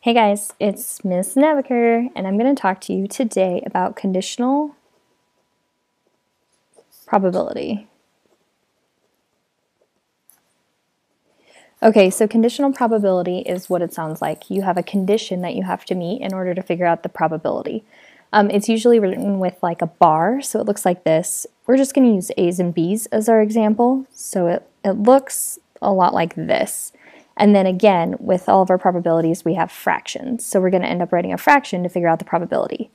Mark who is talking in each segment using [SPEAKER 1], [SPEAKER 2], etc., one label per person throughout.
[SPEAKER 1] Hey guys, it's Miss Nevaker, and I'm going to talk to you today about conditional probability. Okay, so conditional probability is what it sounds like. You have a condition that you have to meet in order to figure out the probability. It's usually written with like a bar, so it looks like this. We're just going to use A's and B's as our example, so it looks a lot like this. And then again, with all of our probabilities, we have fractions. So we're going to end up writing a fraction to figure out the probability.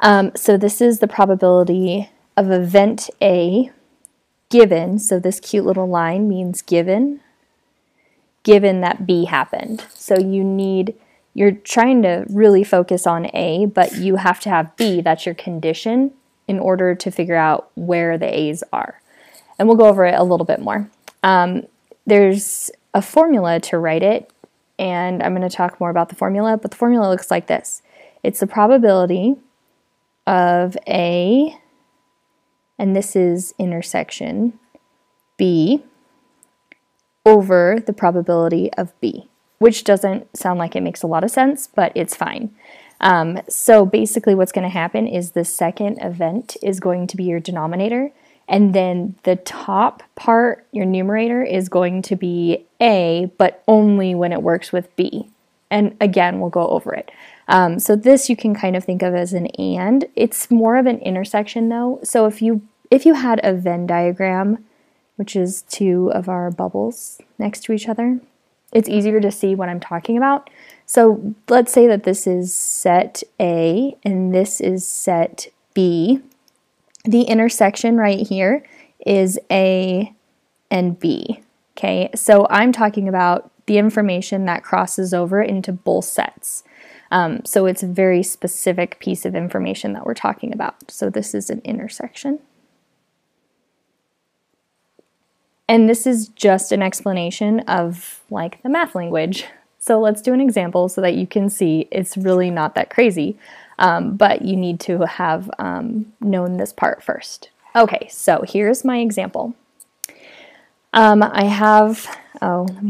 [SPEAKER 1] So this is the probability of event A given, so this cute little line means given that B happened. So you're trying to really focus on A, but you have to have B, that's your condition, in order to figure out where the A's are. And we'll go over it a little bit more. There's a formula to write it, and I'm going to talk more about the formula, but the formula looks like this. It's the probability of A, and this is intersection B, over the probability of B, which doesn't sound like it makes a lot of sense, but it's fine. So basically what's going to happen is the second event is going to be your denominator, and then the top part, your numerator, is going to be A, but only when it works with B. And again, we'll go over it. So this you can kind of think of as an and. It's more of an intersection though. So if you had a Venn diagram, which is two of our bubbles next to each other, it's easier to see what I'm talking about. So let's say that this is set A and this is set B. The intersection right here is A and B, okay? So I'm talking about the information that crosses over into both sets. So it's a very specific piece of information that we're talking about. So this is an intersection. And this is just an explanation of like the math language. So let's do an example so that you can see it's really not that crazy. But you need to have known this part first. Okay, so here's my example. Let me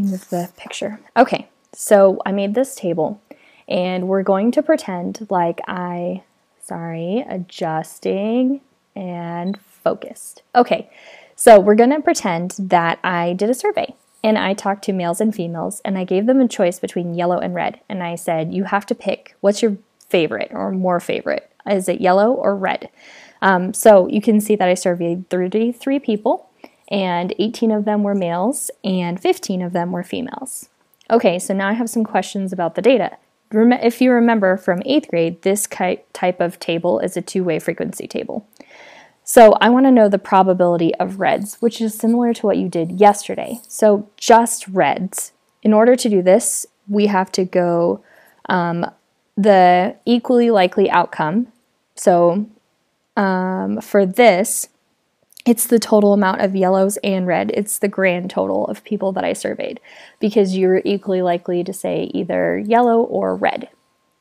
[SPEAKER 1] move the picture. Okay, so I made this table, and we're going to pretend like adjusting and focused. Okay, so we're going to pretend that I did a survey, and I talked to males and females, and I gave them a choice between yellow and red, and I said, you have to pick what's your favorite or more favorite. Is it yellow or red? So you can see that I surveyed 33 people, and 18 of them were males and 15 of them were females. Okay, so now I have some questions about the data. If you remember from 8th grade, this type of table is a two-way frequency table. So I want to know the probability of reds, which is similar to what you did yesterday. So just reds. In order to do this, we have to go the equally likely outcome. So for this, it's the total amount of yellows and red. It's the grand total of people that I surveyed, because you're equally likely to say either yellow or red.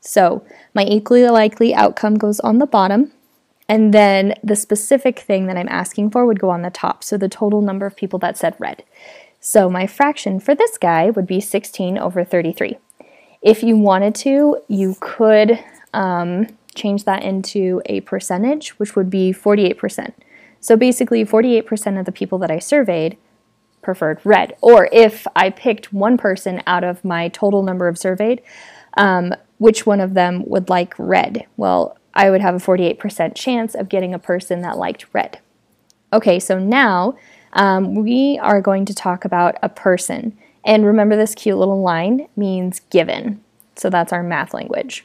[SPEAKER 1] So my equally likely outcome goes on the bottom, and then the specific thing that I'm asking for would go on the top. So the total number of people that said red. So my fraction for this guy would be 16 over 33. If you wanted to, you could change that into a percentage, which would be 48%. So basically 48% of the people that I surveyed preferred red. Or if I picked one person out of my total number of surveyed, which one of them would like red? Well, I would have a 48% chance of getting a person that liked red. Okay, so now we are going to talk about a person. And remember, this cute little line means given. So that's our math language.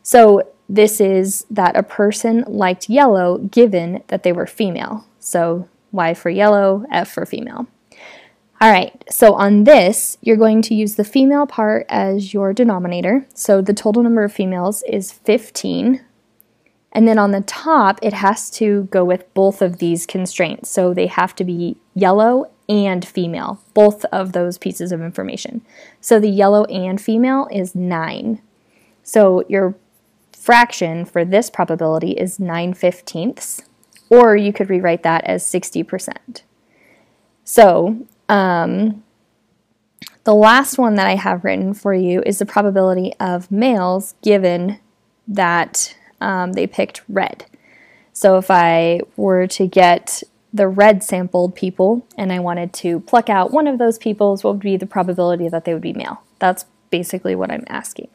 [SPEAKER 1] So this is that a person liked yellow given that they were female. So Y for yellow, F for female. All right, so on this, you're going to use the female part as your denominator. So the total number of females is 15. And then on the top, it has to go with both of these constraints. So they have to be yellow and female, both of those pieces of information. So the yellow and female is 9. So your fraction for this probability is 9/15, or you could rewrite that as 60%. So The last one that I have written for you is the probability of males given that they picked red. So if I were to get the red sampled people and I wanted to pluck out one of those peoples, what would be the probability that they would be male? That's basically what I'm asking.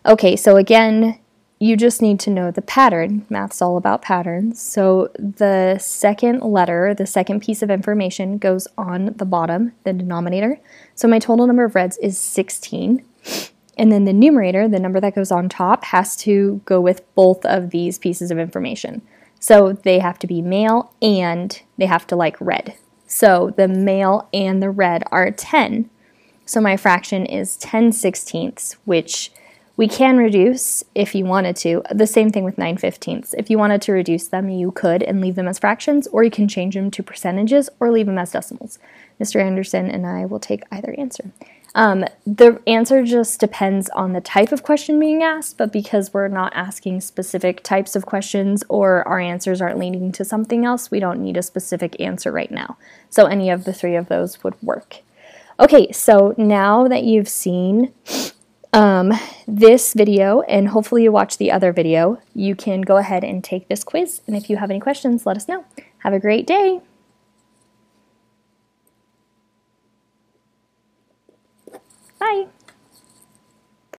[SPEAKER 1] Okay, so again, you just need to know the pattern. Math's all about patterns. So the second letter, the second piece of information goes on the bottom, the denominator. So my total number of reds is 16. And then the numerator, the number that goes on top, has to go with both of these pieces of information. So they have to be male and they have to like red. So the male and the red are 10. So my fraction is 10/16, which we can reduce if you wanted to. The same thing with 9/15. If you wanted to reduce them, you could and leave them as fractions, or you can change them to percentages or leave them as decimals. Mr. Anderson and I will take either answer. The answer just depends on the type of question being asked, but because we're not asking specific types of questions or our answers aren't leading to something else, we don't need a specific answer right now. So any of the three of those would work. Okay, so now that you've seen this video, and hopefully you watch the other video, you can go ahead and take this quiz, and if you have any questions, let us know. Have a great day! Bye!